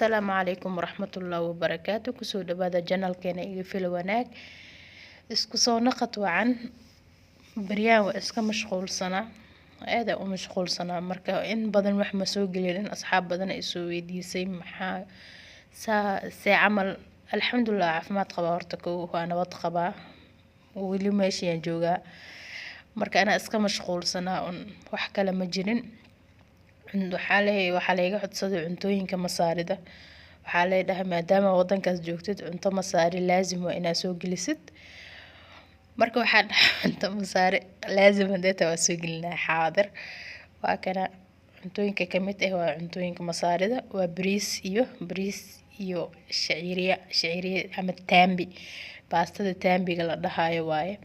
السلام عليكم ورحمة الله وبركاته. كسو دبادة جنال كينا إيجي في الوناك اسكو سو نقط وعن بريان واسكا مشغول سنة هذا ومشغول سنة مركا إن بدن وح مسوق لين أصحاب بدن يسوي دي سي محا سا عمل الحمد لله عفمات قبارتكو وأنا بتقبا ولي ماشي جوجا مركا أنا اسكا مشغول سنة وحكا لما جرين waxaa laga codsaday cuntooyinka masaarida waxaa leedahay maadaama wadankaas joogtid cunto masaari laazim waa inaad soo gelisid marka waxaa cunto masaari laazim hadeeta waa soo gelinaa xaadir waa kana cuntooyinka kamid ah waa cuntooyinka masaarida waa bariis iyo shaciiriya ama taambi baastada taambiga la dhahayo waaye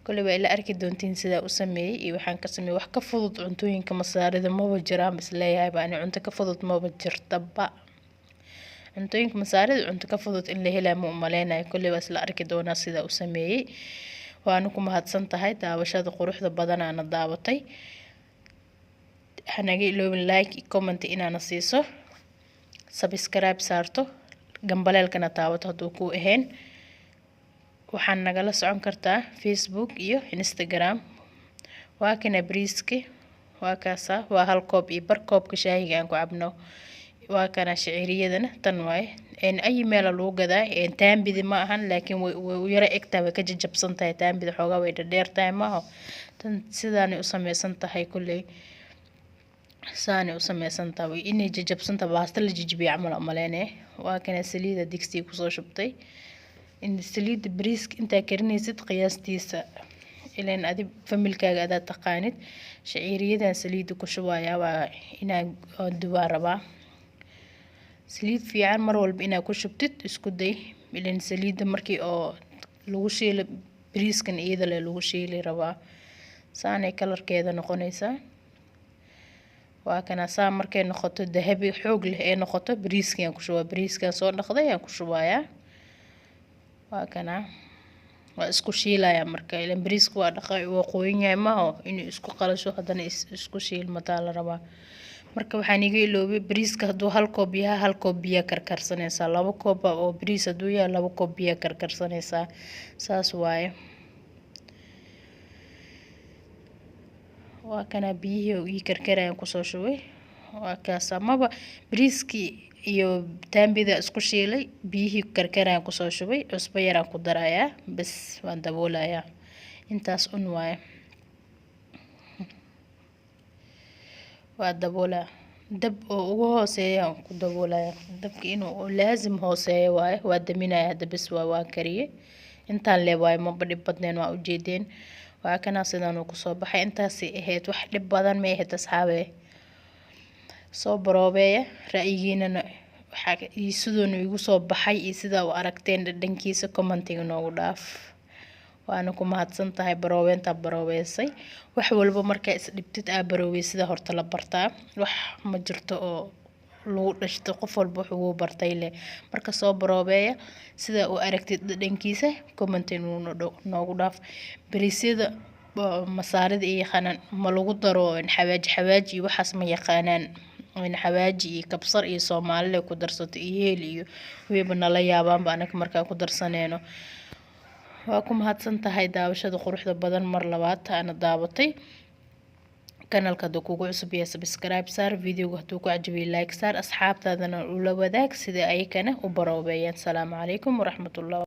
كل بقى إلا أركي دونتين سدا وسمي وحن كسمي وح كفضت عنتوين كمصاري ذا ما بجرام بس لا يا بقى أنا عنت كفضت ما بجر طبع عنتوين كمصاري عنت كفضت إلا هلا مؤملين كل بس لا أركي دونا سدا وسمي وأنا كم هاد هاي دعوش هذا قروح ذا بدنا أنا دعوتي حنجي لو لايك كومنت إن أنا نصيصه سبسكرايب صارته جنب لالكنا تعوت هدوكو إهين waxaan nagala socon kartaa Facebook iyo Instagram waa kana briiski waa kaasa waa hal koob iyo bar koobka shaahiga aan ku cabno waa kana shaciiriyadana tan waay ay meel lagu gadaa taambidi ma ahan laakiin way yara egtaa way ka jajabsan tahay taambida xoogaa way dheer tahay ma aha tan sidaan u sameysan tahay kulay saani u sameysan tahay inay jajabsan tahay baasta la jijibiyo amal amaleene waa kana saliida digsi ku soo shubtay إن السليد بريسك أنت كرنيست قياستيسا إلى أن أدي فملك هذا تقانت شعيرية ده سليد كشوايا وإنا دواربا سليد في عن مرول بإنا كشبتت اسكدي إلى أن سليد مركي أو لوشي بريسكن إيدا لوشي لربا ساني كلر كذا نقونيسا وكان سام مركي نخطو الذهبي حوق له إيه نخطو بريسكن كشوا بريسكن صور نخذيا كشوايا وكنا واسكو شيلايا marka ilan bariisku waa dhaqay oo qoyn yahay ma oo in isku qalasho hadana isku shiil mataal raba marka waxaan iga iloobay bariiska haduu hal koob biyo karkarsanaysa laba koob oo bariis haduu yahay laba koob biyo karkarsanaysa saas waaye waa kana biyihii ii karkarayaan ku soo shubay waa kaasa maba bariiski iyo taambida isku shiilay biyihii karkaraan ku soo shubay cusbo yaraan ku darayaa bas waan daboolayaa intaas waaye waa daboolaa dab oo ugu hooseeya ku daboolayaa dabka inuu laazim hooseeyo waaye waa daminayaa hadda bas waa kariye intaan lee waaye ma dhib badneen waa u jeedeen waa kana sidaan uu ku soo baxay intaasi ahayd wax dhib badan ma ahayd asxaabe soo baroobeeya ra'yigiinana waxa sidoo igu soo baxay iyo sida uu aragteen dhankiisa commentiga noogu dhaaf waana ku mahadsan tahay baroobeenta baroobeysay wax walba marka is dhibtid baroobeysida horta la bartaa wax ma jirto oo lagu dhashto qof walba wuxuu bartay le marka soo baroobeeya sida uu aragtid dhankiisa commentiga noogu dhaaf bariisyada masaarida iyo xanan ma lagu daro xawaaji waxaas ma yaqaanaan in xawaaji kabsar iyo Soomaaliyeed ku darsato heel iyo weeba nala yaabaan baan markaa ku darsaneeno waa ku mahadsan tahay daawashada quruxda badan mar labaad ana daabatay kanalka haduu kugu cusub yahay subscribe saar videoga haduu ku cajibiyo like saar asxaabtaadana ula wadaag sida ay kana u baroobeeyaan. Salaamu calaykum waraxmatullahi